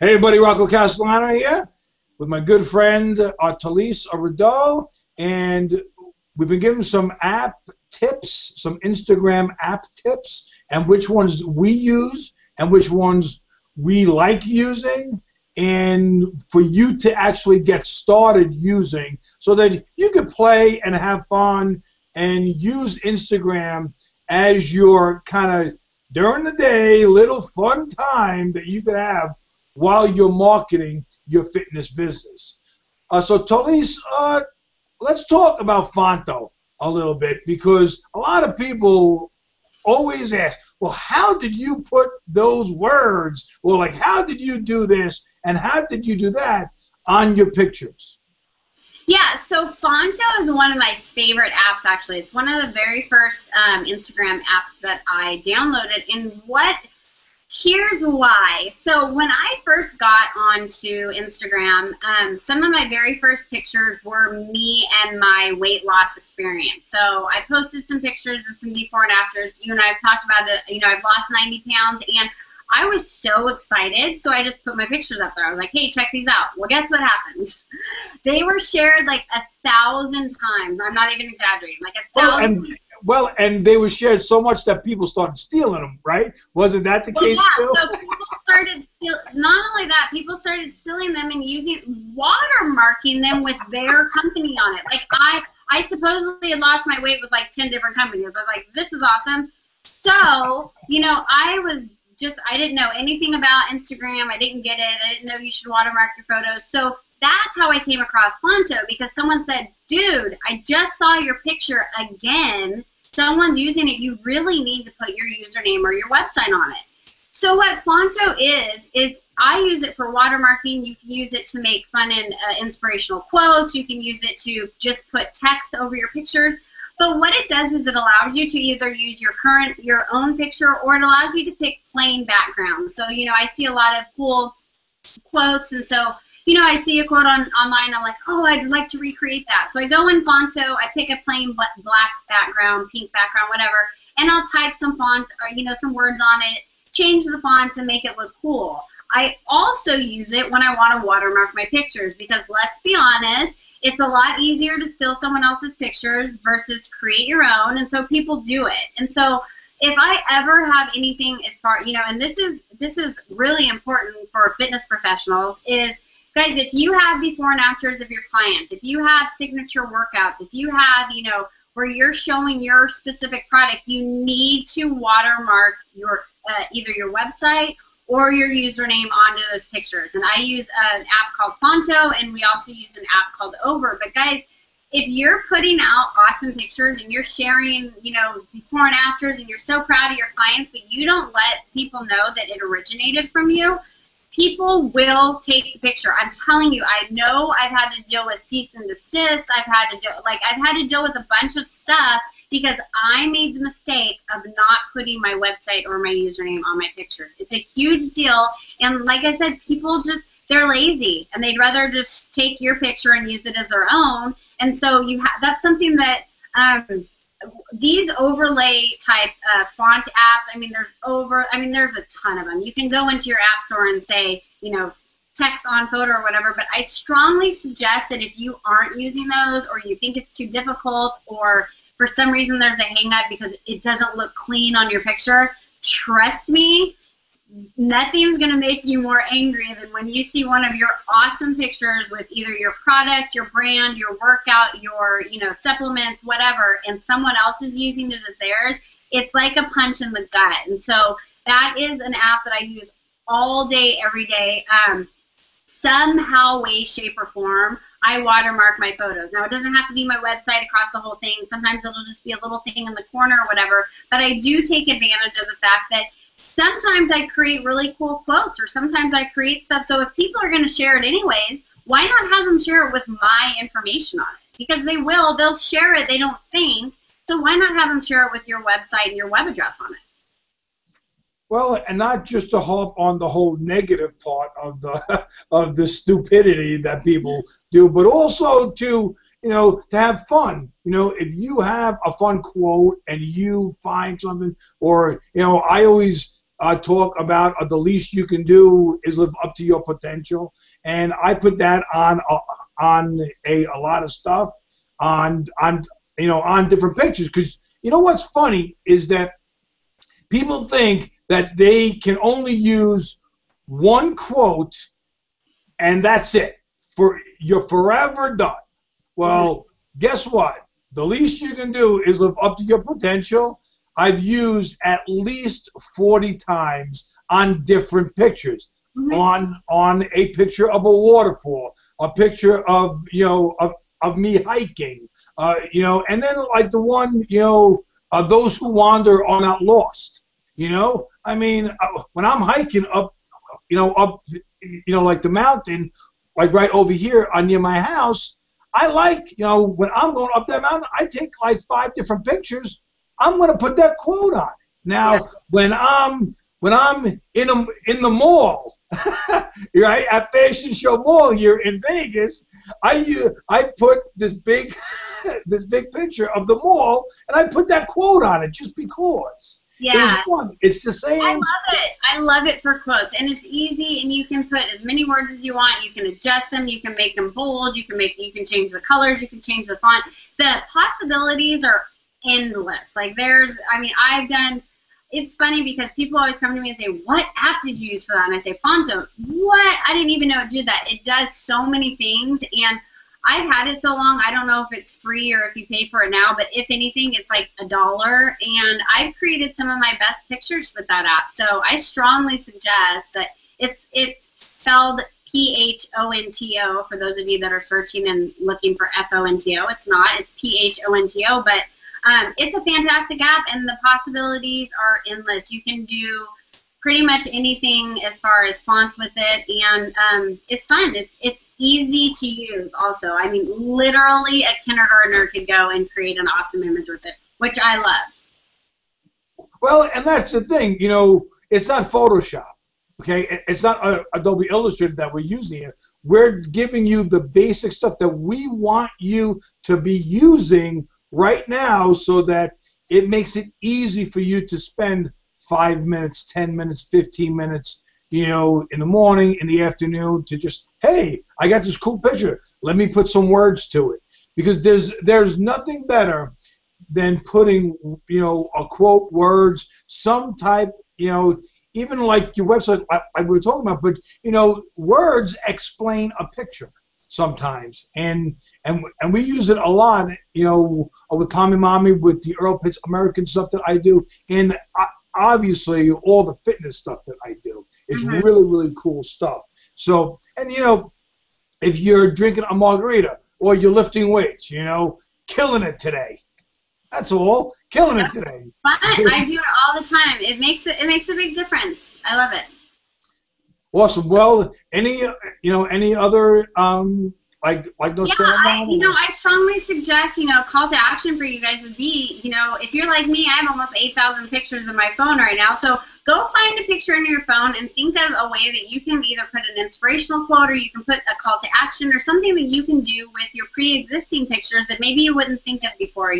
Hey everybody, Rocco Castellano here with my good friend Talise Rideau, and we've been given some app tips, some Instagram app tips, and which ones we use and which ones we like using, and for you to actually get started using so that you can play and have fun and use Instagram as your kind of during the day little fun time that you can have while you're marketing your fitness business. So Talise, let's talk about Phonto a little bit, because a lot of people always ask, well, how did you put those words, or like, how did you do this and how did you do that on your pictures? Yeah, so Phonto is one of my favorite apps, actually. It's one of the very first Instagram apps that I downloaded. And here's why. So when I first got onto Instagram, some of my very first pictures were me and my weight loss experience. So I posted some pictures and some before and afters. You and I have talked about it. You know, I've lost 90 pounds, and I was so excited, so I just put my pictures up there. I was like, hey, check these out. Well, guess what happened? They were shared like 1,000 times. I'm not even exaggerating, like 1,000. And they were shared so much that people started stealing them, right? Wasn't that the case? Yeah, so people started not only that, people started stealing them and watermarking them with their company on it. Like I supposedly had lost my weight with like 10 different companies. I was like, this is awesome. So, you know, I didn't know anything about Instagram. I didn't get it. I didn't know you should watermark your photos. So that's how I came across Phonto, because someone said, dude, I just saw your picture again. Someone's using it. You really need to put your username or your website on it. So what Phonto is I use it for watermarking. You can use it to make fun and inspirational quotes. You can use it to just put text over your pictures. But what it does is it allows you to either use your own picture, or it allows you to pick plain backgrounds. So, you know, I see a lot of cool quotes, and so, you know, I see a quote online, I'm like, oh, I'd like to recreate that. So I go in Phonto, I pick a plain black background, pink background, whatever, and I'll type some fonts or, you know, some words on it, change the fonts and make it look cool. I also use it when I want to watermark my pictures, because let's be honest, it's a lot easier to steal someone else's pictures versus create your own, and so people do it. And so if I ever have anything as far, you know, and this is really important for fitness professionals, is, guys, if you have before and afters of your clients, if you have signature workouts, if you have, you know, where you're showing your specific product, you need to watermark your either your website or your username onto those pictures. And I use an app called Phonto, and we also use an app called Over. But guys, if you're putting out awesome pictures and you're sharing, you know, before and afters, and you're so proud of your clients, but you don't let people know that it originated from you, people will take the picture. I'm telling you, I know I've had to deal with cease and desist. I've had to deal with a bunch of stuff because I made the mistake of not putting my website or my username on my pictures. It's a huge deal, and like I said, people they're lazy, and they'd rather just take your picture and use it as their own. And so that's something that these overlay type font apps, I mean, there's a ton of them. You can go into your app store and say, you know, text on photo or whatever, but I strongly suggest that if you aren't using those, or you think it's too difficult, or for some reason there's a hang up because it doesn't look clean on your picture, trust me, nothing's going to make you more angry than when you see one of your awesome pictures with either your product, your brand, your workout, your, you know, supplements, whatever, and someone else is using it as theirs. It's like a punch in the gut. And so that is an app that I use all day, every day. Somehow, way, shape, or form, I watermark my photos. Now, it doesn't have to be my website across the whole thing. Sometimes it'll just be a little thing in the corner or whatever, but I do take advantage of the fact that sometimes I create really cool quotes, or sometimes I create stuff. So if people are going to share it anyways, why not have them share it with my information on it? Because they'll share it, they don't think. So why not have them share it with your website and your web address on it? Well, and not just to harp on the whole negative part of the stupidity that people do, but also to, you know, to have fun. You know, if you have a fun quote and you find something, or, you know, I always talk about the least you can do is live up to your potential, and I put that on a lot of stuff on different pictures, because you know what's funny is that people think that they can only use one quote and that's it. You're forever done. Well, guess what? The least you can do is live up to your potential. I've used at least 40 times on different pictures. On a picture of a waterfall, a picture of of me hiking, and then like the one, those who wander are not lost. I mean, when I'm hiking up, like the mountain, like right over here near my house, I like, when I'm going up that mountain, I take like 5 different pictures. I'm going to put that quote on. Now, when I'm in the mall, right, at Fashion Show Mall here in Vegas, I put this big picture of the mall, and I put that quote on it just because. Yeah. It was fun. It's the same. I love it. I love it for quotes, and it's easy, and you can put as many words as you want. You can adjust them. You can make them bold. You can change the colors. You can change the font. The possibilities are endless. Like it's funny because people always come to me and say, what app did you use for that? And I say, Phonto. What? I didn't even know it did that. It does so many things, and I've had it so long, I don't know if it's free or if you pay for it now, but if anything, it's like $1, and I've created some of my best pictures with that app. So I strongly suggest that it's spelled Phonto for those of you that are searching and looking for Fonto. It's not. It's Phonto, but it's a fantastic app, and the possibilities are endless. You can do pretty much anything as far as fonts with it, and it's fun. It's easy to use also. I mean, literally a kindergartner could go and create an awesome image with it, which I love. Well, and that's the thing, it's not Photoshop, okay? It's not Adobe Illustrator that we're using here. We're giving you the basic stuff that we want you to be using right now so that it makes it easy for you to spend 5 minutes, 10 minutes, 15 minutes, in the morning, in the afternoon, to just, hey, I got this cool picture. Let me put some words to it. Because there's nothing better than putting, a quote, words, some type, even like your website, like we were talking about, but, words explain a picture sometimes. And we use it a lot, with Tommy Mommy, with the Earl Pitts American stuff that I do, and obviously all the fitness stuff that I do. It's really, really cool stuff. So, and if you're drinking a margarita or you're lifting weights, killing it today. That's all. Killing it today. Fun. I do it all the time. It makes a big difference. I love it. Awesome. Well, any other like no I strongly suggest, call to action for you guys would be, if you're like me, I have almost 8,000 pictures in my phone right now. So go find a picture in your phone and think of a way that you can either put an inspirational quote, or you can put a call to action, or something that you can do with your pre-existing pictures that maybe you wouldn't think of before.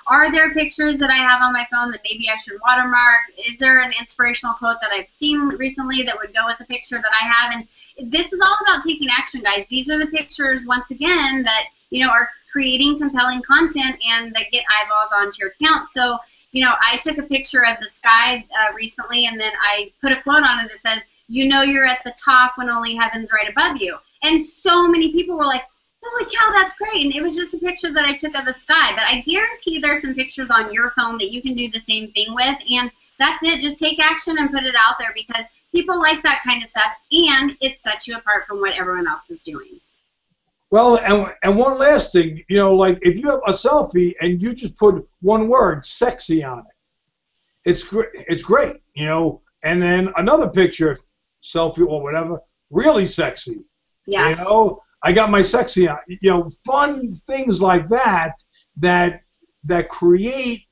Are there pictures that I have on my phone that maybe I should watermark? Is there an inspirational quote that I've seen recently that would go with a picture that I have? And this is all about taking action, guys. These are the pictures, once again, that are creating compelling content and that get eyeballs onto your account. So, I took a picture of the sky recently, and then I put a quote on it that says, you're at the top when only heaven's right above you. And so many people were like, holy cow, that's great. And it was just a picture that I took of the sky. But I guarantee there's some pictures on your phone that you can do the same thing with. And that's it. Just take action and put it out there, because people like that kind of stuff, and it sets you apart from what everyone else is doing. Well, and one last thing, like if you have a selfie and you just put one word, sexy, on it, it's great, and then another picture, selfie or whatever, really sexy. Yeah. I got my sexy on, fun things like that create,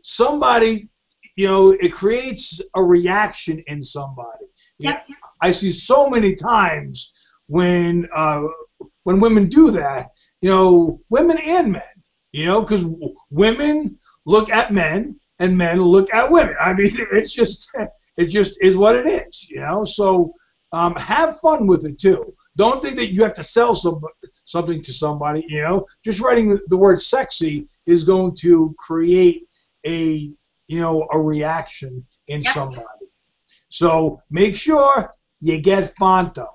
somebody, it creates a reaction in somebody. Yep. I see so many times when women do that, women and men, because women look at men and men look at women. I mean, it just is what it is, you know. So have fun with it too. Don't think that you have to sell something to somebody, you know. Just writing the word sexy is going to create a reaction in somebody. So make sure you get Phonto.